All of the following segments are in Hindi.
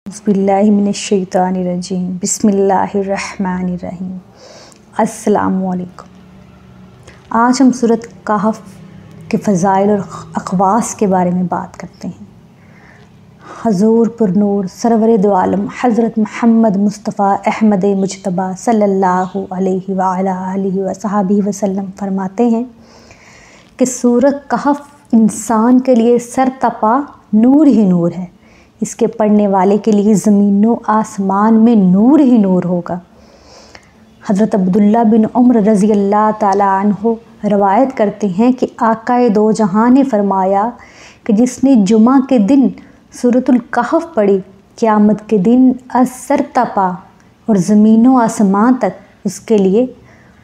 बिस्मिल्लाहिमिनश्शैतानिर्रजीम बिस्मिल्लाहिर्रहमानिर्रहीम। अस्सलामुअलैकुम। आज हम सूरत कहफ के फ़ज़ाइल और अख़वास के बारे में बात करते हैं। हज़ूर पुरनूर सरवर दो आलम हज़रत मोहम्मद मुस्तफ़ा अहमद मुजतबा सल्लल्लाहु अलैहि व अला आलिहि व सहाबिहि वसल्लम फरमाते हैं कि सूरत कहफ इंसान के लिए सरतपा नूर ही नूर है। इसके पढ़ने वाले के लिए ज़मीनों आसमान में नूर ही नूर होगा। हज़रत अब्दुल्ला बिन उमर रज़ी अल्लाह ताला अन्हो रवायत करते हैं कि आकाए दो जहां ने फरमाया कि जिसने जुमा के दिन सूरतुल कहफ पढ़ी, क़यामत के दिन असरतपा और ज़मीनों आसमान तक उसके लिए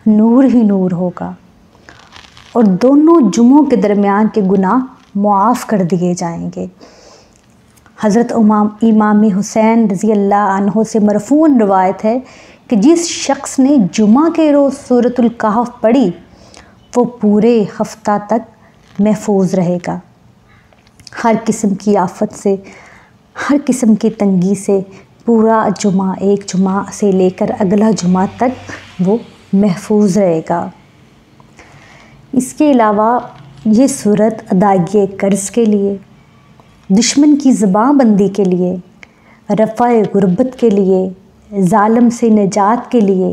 नूर ही नूर होगा और दोनों जुमों के दरमियान के गुनाह मुआफ़ कर दिए जाएंगे। हज़रत इमाम हुसैन रज़ी अल्लाह अन्हो से मरफ़ूअन रवायत है कि जिस शख्स ने जुमा के रोज़ सूरतुल कहफ पढ़ी वो पूरे हफ्ता तक महफूज रहेगा। हर किस्म की आफत से, हर किस्म की तंगी से पूरा जुमा, एक जुमा से लेकर अगला जुमा तक वो महफूज रहेगा। इसके अलावा ये सूरत अदायगी कर्ज़ के लिए, दुश्मन की ज़बानबंदी के लिए, रफ़ाए गुर्बत के लिए, ज़ालिम से निजात के लिए,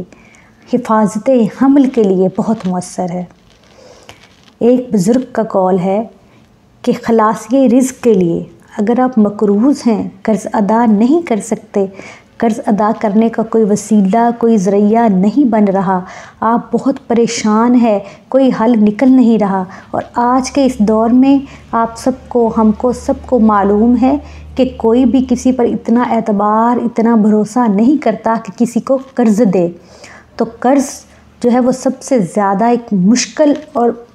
हिफाज़ते हमल के लिए बहुत मुअस्सर है। एक बुज़ुर्ग का कौल है कि खलासिए रिज़्क़ के लिए अगर आप मकरूज़ हैं, कर्ज़ अदा नहीं कर सकते, कर्ज़ अदा करने का कोई वसीला, कोई ज़रिया नहीं बन रहा, आप बहुत परेशान हैं, कोई हल निकल नहीं रहा और आज के इस दौर में आप सबको, हमको सबको मालूम है कि कोई भी किसी पर इतना एतबार, इतना भरोसा नहीं करता कि किसी को कर्ज़ दे। तो कर्ज़ जो है वो सबसे ज़्यादा एक मुश्किल और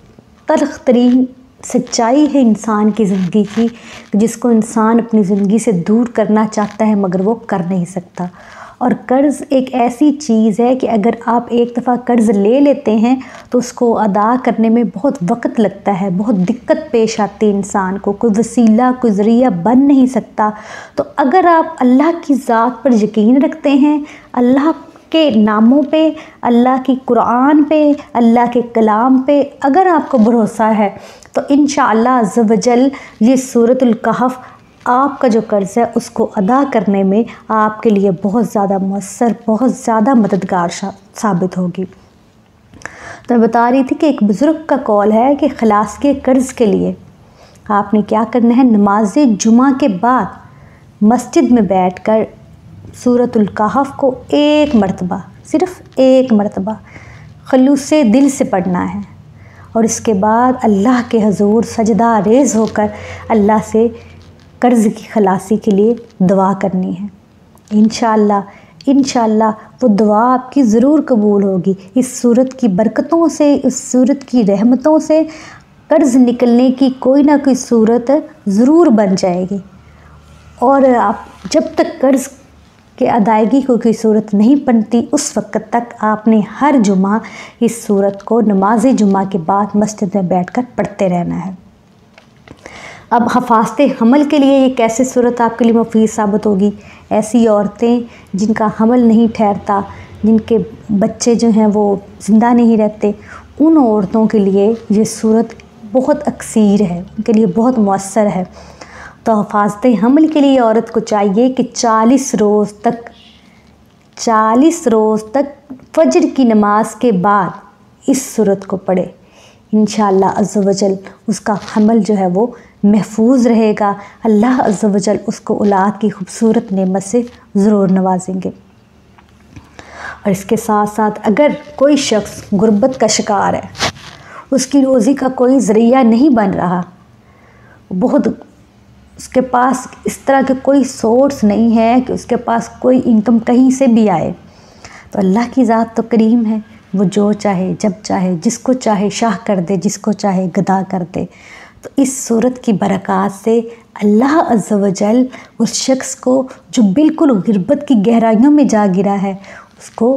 तल्ख़ तरीन सच्चाई है इंसान की ज़िंदगी की, जिसको इंसान अपनी ज़िंदगी से दूर करना चाहता है मगर वो कर नहीं सकता। और कर्ज़ एक ऐसी चीज़ है कि अगर आप एक दफ़ा कर्ज़ ले लेते हैं तो उसको अदा करने में बहुत वक्त लगता है, बहुत दिक्कत पेश आती है इंसान को, कोई वसीला, कोई ज़रिया बन नहीं सकता। तो अगर आप अल्लाह की ज़ात पर यकीन रखते हैं, अल्लाह के नामों पे, अल्लाह की कुरान पे, अल्लाह के कलाम पे अगर आपको भरोसा है तो इंशाअल्लाह अज़्ज़ व जल ये सूरतुल कहफ आपका जो कर्ज़ है उसको अदा करने में आपके लिए बहुत ज़्यादा मुअस्सर, बहुत ज़्यादा मददगार साबित होगी। तो मैं बता रही थी कि एक बुज़ुर्ग का कौल है कि खलास के कर्ज़ के लिए आपने क्या करना है, नमाज जुमा के बाद मस्जिद में बैठकर सूरतुल कहफ को एक मरतबा, सिर्फ़ एक मरतबा खलूसे दिल से पढ़ना है और इसके बाद अल्लाह के हज़ूर सजदा रेज़ होकर अल्लाह से कर्ज़ की खलासी के लिए दुआ करनी है। इंशाअल्लाह वो दुआ आपकी ज़रूर कबूल होगी। इस सूरत की बरकतों से, इस सूरत की रहमतों से कर्ज़ निकलने की कोई ना कोई सूरत ज़रूर बन जाएगी। और आप जब तक कर्ज़ के अदायगी को कोई सूरत नहीं बनती उस वक्त तक आपने हर जुमा इस सूरत को नमाज जुमा के बाद मस्जिद में बैठकर पढ़ते रहना है। अब हफाजते हमल के लिए ये कैसे सूरत आपके लिए मुफीद साबित होगी? ऐसी औरतें जिनका हमल नहीं ठहरता, जिनके बच्चे जो हैं वो ज़िंदा नहीं रहते, उन औरतों के लिए ये सूरत बहुत अक्सीर है, उनके लिए बहुत मुअस्सर है। तो हफाजते हमल के लिए औरत को चाहिए कि 40 रोज़ तक फजर की नमाज के बाद इस सूरत को पढ़े। इंशाअल्लाह अज़्ज़ व जल उसका हमल जो है वो महफूज रहेगा। अल्लाह अज़्ज़ व जल उसको औलाद की खूबसूरत नेमत से ज़रूर नवाजेंगे। और इसके साथ साथ अगर कोई शख्स गुर्बत का शिकार है, उसकी रोज़ी का कोई ज़रिया नहीं बन रहा, बहुत उसके पास इस तरह के कोई सोर्स नहीं है कि उसके पास कोई इनकम कहीं से भी आए, तो अल्लाह की ज़ात तो करीम है, वो जो चाहे जब चाहे जिसको चाहे शाह कर दे, जिसको चाहे गदा कर दे। तो इस सूरत की बरक़ात से अल्लाह अज़्ज़ व जल उस शख्स को जो बिल्कुल गुर्बत की गहराइयों में जा गिरा है उसको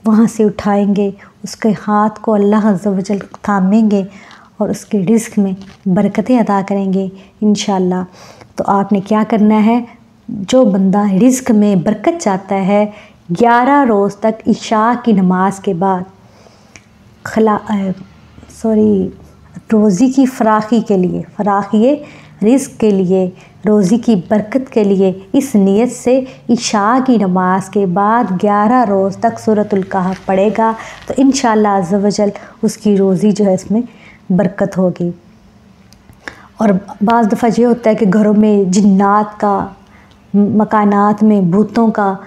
वहाँ से उठाएंगे, उसके हाथ को अल्लाह अज़्ज़ व जल थामेंगे और उसके रिज़्क़ में बरकतें अता करेंगे इंशाअल्लाह। तो आपने क्या करना है, जो बंदा रिज़्क में बरकत चाहता है 11 रोज़ तक इशा की नमाज के बाद रोज़ी की फ़राखी के लिए, फ़राखी रिज़्क के लिए, रोज़ी की बरकत के लिए इस नीयत से इशा की नमाज के बाद 11 रोज़ तक सूरतुल कहफ पढ़ेगा तो इंशाअल्लाह अज़्ज़ व जल उसकी रोज़ी जो है इसमें बरकत होगी। और बाज़ दफ़ा ये होता है कि घरों में जिन्नात का, मकानात में भूतों का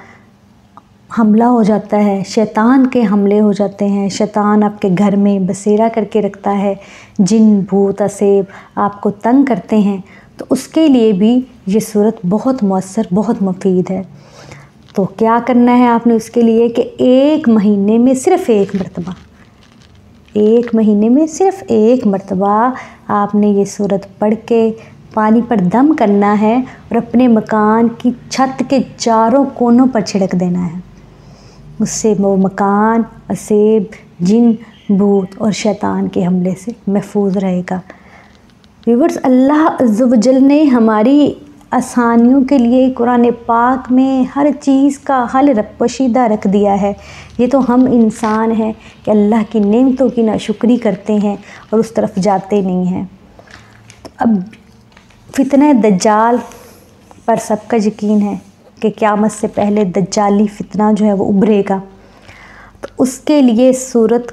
हमला हो जाता है, शैतान के हमले हो जाते हैं, शैतान आपके घर में बसेरा करके रखता है, जिन भूत असेब आपको तंग करते हैं, तो उसके लिए भी ये सूरत बहुत मौसर, बहुत मुफीद है। तो क्या करना है आपने उसके लिए कि एक महीने में सिर्फ़ एक मरतबा आपने ये सूरत पढ़ के पानी पर दम करना है और अपने मकान की छत के चारों कोनों पर छिड़क देना है। उससे वो मकान असेब, जिन, भूत और शैतान के हमले से महफूज रहेगा। व्यूअर्स, अल्लाह अज़्ज़ व जल ने हमारी आसानियों के लिए कुरान पाक में हर चीज़ का हल पोशीदा रख दिया है। ये तो हम इंसान हैं कि अल्लाह की नेमतों की नाशुक्री करते हैं और उस तरफ जाते नहीं हैं। तो अब फितना दज्जाल पर सबका यकीन है कि क़यामत से पहले दज्जाली फितना जो है वो उभरेगा, तो उसके लिए सूरत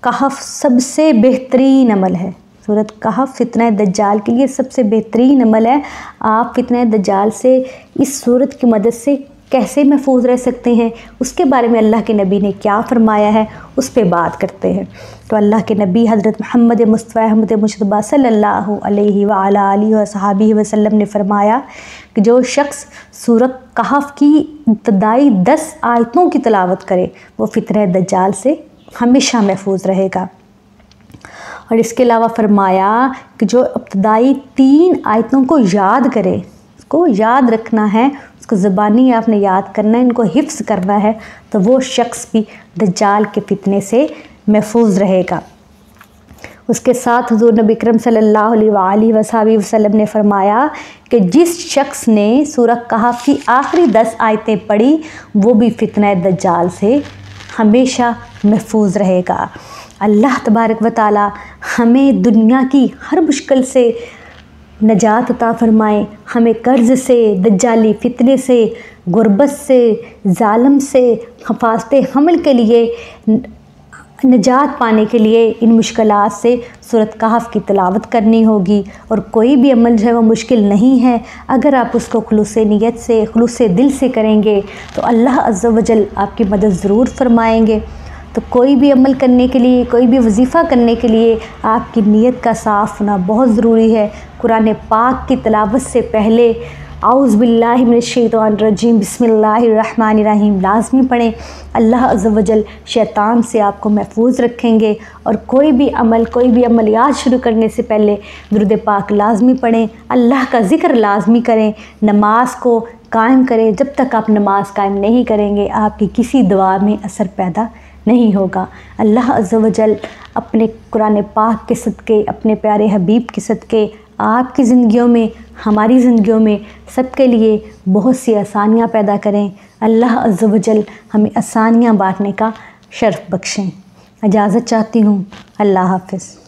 कहफ सबसे बेहतरीन अमल है। सूरत कहफ फितना दज्जाल के लिए सबसे बेहतरीन अमल है। आप फितना दज्जाल से इस सूरत की मदद से कैसे महफूज रह सकते हैं, उसके बारे में अल्लाह के नबी ने क्या फ़रमाया है, उस पर बात करते हैं। तो अल्लाह के नबी हज़रत मोहम्मद मुस्तफ़ा अहमद मुजतबा सल्लल्लाहु अलैहि व अला आलिहि व सहाबिहि वसल्लम ने फ़रमाया कि जो शख्स सूरत कहफ की इब्तदाई 10 आयतों की तिलावत करे वो फितना दज्जाल से हमेशा महफूज रहेगा। और इसके अलावा फ़रमाया कि जो इब्तदाई 3 आयतों को याद करे, उसको याद रखना है, उसको ज़बानी आपने याद करना है, इनको हिफ्ज़ करना है, तो वो शख्स भी दज्जाल के फितने से महफूज रहेगा। उसके साथ हुज़ूर नबी अकरम सल्लल्लाहु अलैहि वसल्लम ने फ़रमाया कि जिस शख्स ने सूरह कहफ की आखिरी 10 आयतें पढ़ी वो भी फितना दज्जाल से हमेशा महफूज रहेगा। अल्लाह तबारक व तआला हमें दुनिया की हर मुश्किल से नजात अता फ़रमाए, हमें कर्ज़ से, दज्जाली फितने से, गुर्बत से, ज़ालिम से हिफाज़त हमल के लिए, निजात पाने के लिए इन मुश्किलात से सूरत कहफ की तिलावत करनी होगी। और कोई भी अमल जो है वो मुश्किल नहीं है, अगर आप उसको खुलूस नीयत से, खुलूस दिल से करेंगे तो अल्लाह अज़्ज़ व जल आपकी मदद ज़रूर फरमाएंगे। तो कोई भी अमल करने के लिए, कोई भी वजीफ़ा करने के लिए आपकी नीयत का साफ़ होना बहुत ज़रूरी है। कुरान पाक की तिलावत से पहले औज़ु बिल्लाहि मिनश शैतानिर रजीम बिस्मिल्लाहिर रहमानिर रहीम लाज़मी पढ़ें। अल्लाह अज़्ज़ व जल शैतान से आपको महफूज रखेंगे। और कोई भी अमलियात शुरू करने से पहले दुरूद पाक लाज़मी पढ़ें, अल्लाह का ज़िक्र लाज़मी करें, नमाज को कायम करें। जब तक आप नमाज कायम नहीं करेंगे आपकी किसी दुआ में असर पैदा नहीं होगा। अल्लाह अज़्ज़ व जल अपने कुरान पाक के सदक़े, अपने प्यारे हबीब के सदक़े आपकी ज़िंदगियों में, हमारी ज़िंदगियों में सबके लिए बहुत सी आसानियाँ पैदा करें। अल्लाह अज़्ज़ व जल हमें आसानियाँ बाँटने का शर्फ़ बख्शें। इजाज़त चाहती हूँ। अल्लाह हाफ़िज़।